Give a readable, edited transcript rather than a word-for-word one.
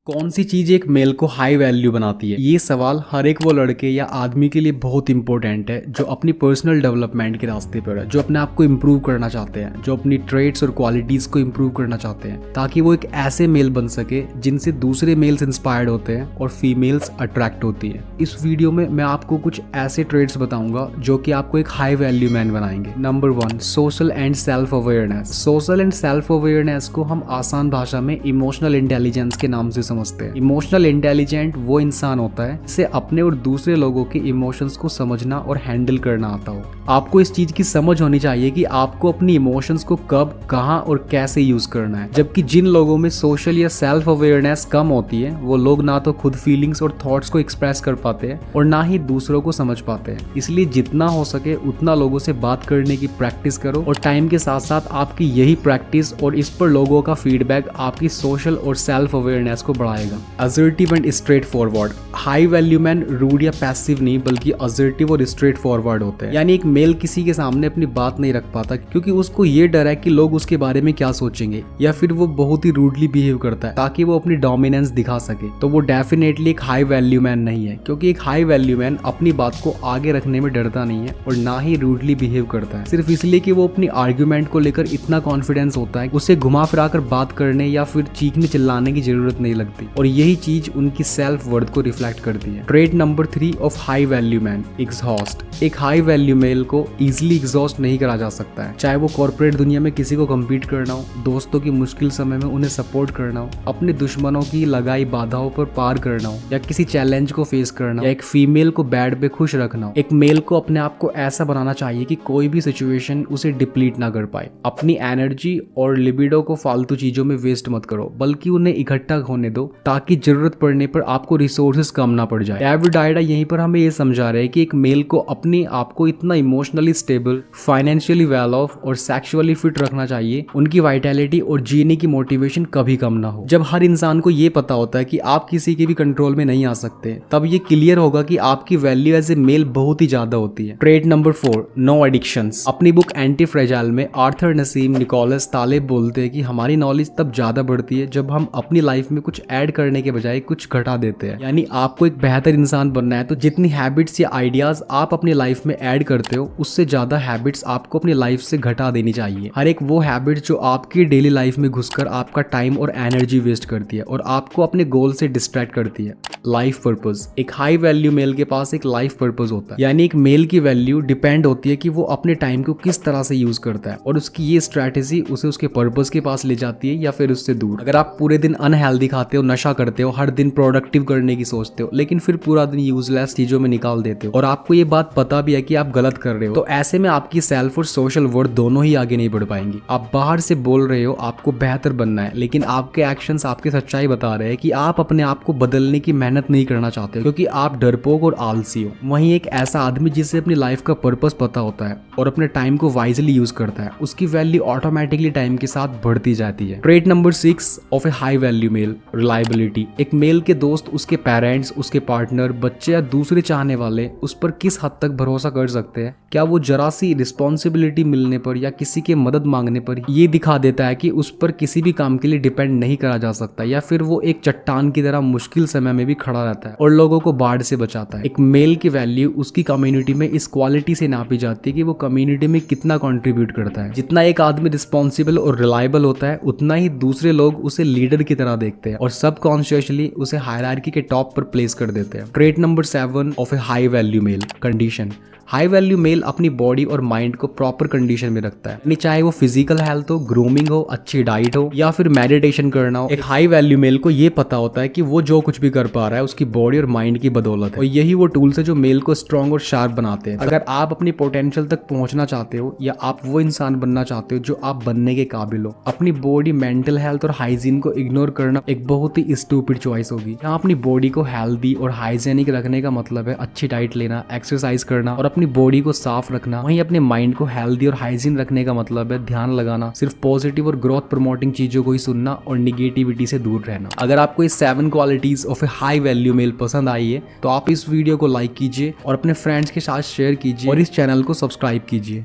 कौन सी चीज एक मेल को हाई वैल्यू बनाती है? ये सवाल हर एक वो लड़के या आदमी के लिए बहुत इंपॉर्टेंट है जो अपनी पर्सनल डेवलपमेंट के रास्ते पर है, जो अपने आप को इम्प्रूव करना चाहते हैं, जो अपनी ट्रेड्स और क्वालिटीज को इम्प्रूव करना चाहते हैं, ताकि वो एक ऐसे मेल बन सके जिनसे दूसरे मेल्स इंस्पायर्ड होते हैं और फीमेल्स अट्रैक्ट होती हैं। इस वीडियो में मैं आपको कुछ ऐसे ट्रेड्स बताऊंगा जो कि आपको एक हाई वैल्यू मैन बनाएंगे। Number 1, social and self awareness. Social and self awareness को हम आसान भाषा में इमोशनल इंटेलिजेंस के नाम से समझते हैं। इमोशनल इंटेलिजेंट वो इंसान होता है जिसे अपने और दूसरे लोगों के इमोशंस को समझना और हैंडल करना आता हो। आपको इस चीज की समझ होनी चाहिए कि आपको अपनी इमोशंस को कब, कहां और कैसे यूज करना है। जबकि जिन लोगों में सोशल या सेल्फ अवेयरनेस कम होती है वो लोग ना तो खुद फीलिंग्स और थॉट्स को एक्सप्रेस कर पाते हैं और ना ही दूसरों को समझ पाते हैं। इसलिए जितना हो सके उतना लोगों से बात करने की प्रैक्टिस करो और टाइम के साथ साथ आपकी यही प्रैक्टिस और इस पर लोगों का फीडबैक आपकी सोशल और सेल्फ अवेयरनेस को बढ़ाएगा। Assertive and straightforward. High value man rude या पैसिव नहीं बल्कि असर्टिव और स्ट्रेट फॉरवर्ड होते हैं। यानी एक मेल किसी के सामने अपनी बात नहीं रख पाता क्योंकि उसको ये डर है कि लोग उसके बारे में क्या सोचेंगे, या फिर वो बहुत ही रूडली बिहेव करता है ताकि वो अपनी डोमिनेंस दिखा सके। तो वो डेफिनेटली एक हाई वैल्यू मैन नहीं है, क्योंकि एक हाई वैल्यू मैन अपनी बात को आगे रखने में डरता नहीं है और ना ही रूडली बिहेव करता है, सिर्फ इसलिए कि वो अपनी आर्ग्यूमेंट को लेकर इतना कॉन्फिडेंस होता है उसे घुमा फिरा कर बात करने या फिर चीखने चिल्लाने की जरूरत नहीं लगती। और यही चीज उनकी सेल्फ वर्थ को रिफ्लेक्ट करती है। Trait number 3 of high value man, exhaust. एक हाई वैल्यू मेल को इजीली एग्जॉस्ट नहीं करा जा सकता है, चाहे वो कॉर्पोरेट दुनिया में किसी को कम्पीट करना हो, दोस्तों की मुश्किल समय में उन्हें सपोर्ट करना हो, अपने दुश्मनों की लगाई बाधाओं पर पार करना हो, या किसी चैलेंज को फेस करना हो, या एक फीमेल को बेड पे खुश रखना हो। एक मेल को अपने आप को ऐसा बनाना चाहिए कि कोई भी सिचुएशन उसे डिप्लीट ना कर पाए। अपनी एनर्जी और लिबिडो को फालतू चीजों में वेस्ट मत करो, बल्कि उन्हें इकट्ठा होने दो ताकि जरूरत पड़ने पर आपको रिसोर्सेज कम ना पड़ जाए। डेविड आइडा यहीं पर हमें ये समझा रहे हैं कि एक मेल को अपने आप को इतना emotionally stable, financially well of और सेक्सुअली फिट रखना चाहिए उनकी वाइटैलिटी और जीने की मोटिवेशन कभी कम ना हो। जब हर इंसान को ये पता होता है कि आप किसी के भी कंट्रोल में नहीं आ सकते, तब ये क्लियर होगा कि आपकी वैल्यू एज ए मेल बहुत ही ज्यादा होती है। Trait number 4, no addictions. अपनी बुक एंटी फ्रेजाइल में आर्थर नसीम निकोलस तालेब बोलते हैं कि हमारी नॉलेज तब ज्यादा बढ़ती है जब हम अपनी लाइफ में कुछ ऐड करने के बजाय कुछ घटा देते हैं। यानी आपको एक बेहतर इंसान बनना है तो जितनी हैबिट्स या आइडियाज आप अपनी लाइफ में ऐड करते हो उससे ज्यादा हैबिट्स आपको अपनी लाइफ से घटा देनी चाहिए। हर एक वो हैबिट जो आपकी डेली लाइफ में घुसकर आपका टाइम और एनर्जी वेस्ट करती है और आपको अपने गोल से डिस्ट्रैक्ट करती है। Life purpose. एक हाई वैल्यू मेल के पास एक लाइफ पर्पस होता है, यानी एक मेल की वैल्यू डिपेंड होती है कि वो अपने टाइम को किस तरह से यूज करता है और उसकी ये स्ट्रैटेजी उसे उसके पर्पस के पास ले जाती है या फिर उससे दूर। अगर आप पूरे दिन अनहेल्दी खाते हो, नशा करते हो, हर दिन प्रोडक्टिव करने की सोचते हो, लेकिन फिर पूरा दिन यूजलेस चीजों में निकाल देते हो और आपको ये बात पता भी है कि आप गलत कर रहे हो, तो ऐसे में आपकी सेल्फ और सोशल वर्थ दोनों ही आगे नहीं बढ़ पाएंगी। आप बाहर से बोल रहे हो आपको बेहतर बनना है, लेकिन आपके एक्शंस आपकी सच्चाई बता रहे हैं कि आप अपने आप को बदलने की मेहनत नहीं करना चाहते हो क्योंकि आप डरपोक और आलसी हो। वहीं एक ऐसा आदमी जिसे अपनी लाइफ का पर्पस पता होता है और अपने टाइम को वाइजली यूज करता है, उसकी वैल्यू ऑटोमेटिकली टाइम के साथ बढ़ती जाती है। Trait number 6 of a high value male, reliability. एक मेल के दोस्त, उसके पेरेंट्स, उसके पार्टनर, बच्चे या दूसरे चाहने वाले उस पर किस हद तक भरोसा कर सकते हैं? क्या वो जरा सी रिस्पॉन्सिबिलिटी मिलने पर या किसी के मदद मांगने पर ये दिखा देता है कि उस पर किसी भी काम के लिए डिपेंड नहीं करा जा सकता, या फिर वो एक चट्टान की तरह मुश्किल समय में भी खड़ा रहता है और लोगों को बाढ़ से बचाता है? एक मेल की वैल्यू उसकी कम्युनिटी में इस क्वालिटी से नापी जाती है कि वो कम्युनिटी में कितना कंट्रीब्यूट करता है। जितना एक आदमी रिस्पॉन्सिबल और रिलायबल होता है उतना ही दूसरे लोग उसे लीडर की तरह देखते हैं और सबकॉन्शियसली उसे हायरार्की के टॉप पर प्लेस कर देते हैं। Trait number 7 of a high value male, condition. High value male अपनी बॉडी और माइंड को प्रॉपर कंडीशन में रखता है, चाहे वो फिजिकल हेल्थ हो, ग्रूमिंग हो, अच्छी डाइट हो या फिर मेडिटेशन करना हो। एक हाई वैल्यू मेल को ये पता होता है कि वो जो कुछ भी कर पा रहा है उसकी बॉडी और माइंड की बदौलत है, और यही वो टूल्स है जो मेल को स्ट्रॉन्ग और शार्प बनाते हैं। अगर आप अपनी पोटेंशियल तक पहुंचना चाहते हो या आप वो इंसान बनना चाहते हो जो आप बनने के काबिल हो, अपनी बॉडी, मेंटल हेल्थ और हाइजीन को इग्नोर करना एक बहुत ही स्टूपिड चॉइस होगी। यहाँ अपनी बॉडी को हेल्दी और हाइजीनिक रखने का मतलब है अच्छी डाइट लेना, एक्सरसाइज करना और अपनी बॉडी को साफ रखना। वहीं अपने माइंड को हेल्दी और हाइजीन रखने का मतलब है ध्यान लगाना, सिर्फ पॉजिटिव और ग्रोथ प्रमोटिंग चीजों को ही सुनना और निगेटिविटी से दूर रहना। अगर आपको इस 7 qualities of a high value male पसंद आई है तो आप इस वीडियो को लाइक कीजिए और अपने फ्रेंड्स के साथ शेयर कीजिए और इस चैनल को सब्सक्राइब कीजिए।